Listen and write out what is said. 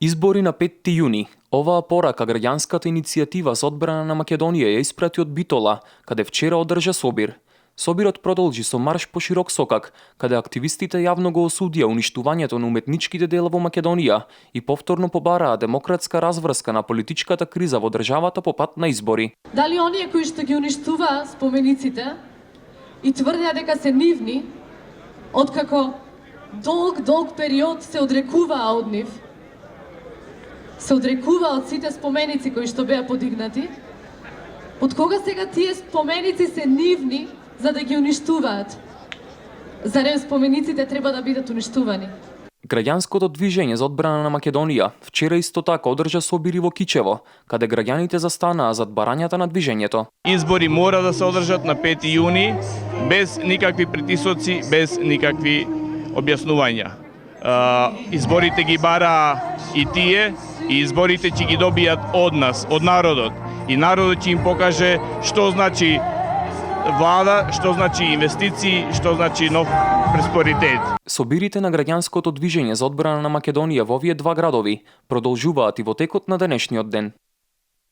Избори на 5 јуни. Оваа порака граѓанската иницијатива за одбрана на Македонија ја испрати од Битола, каде вчера одржа собир. Собирот продолжи со марш по широк сокак, каде активистите јавно го осудија уништувањето на уметничките дела во Македонија и повторно побараа демократска разврска на политичката криза во државата по пат на избори. Дали оние кои што ги уништуваа спомениците и тврдеа дека се нивни, откако долг период се одрекуваа од нив, се одрекува од сите споменици кои што беа подигнати, од кога сега тие споменици се нивни за да ги уништуваат? Зарем спомениците треба да бидат уништувани? Граѓанското движење за одбрана на Македонија вчера исто така одржа собири во Кичево, каде граѓаните застанаа зад барањата на движењето. Избори мора да се одржат на 5 јуни без никакви притисоци, без никакви објаснувања. Изборите ги бара и тие, и изборите ќе ги добијат од нас, од народот. И народот ќе им покаже што значи влада, што значи инвестиции, што значи нов просперитет. Собирите на граѓанското движење за одбрана на Македонија во овие два градови продолжуваат и во текот на денешниот ден.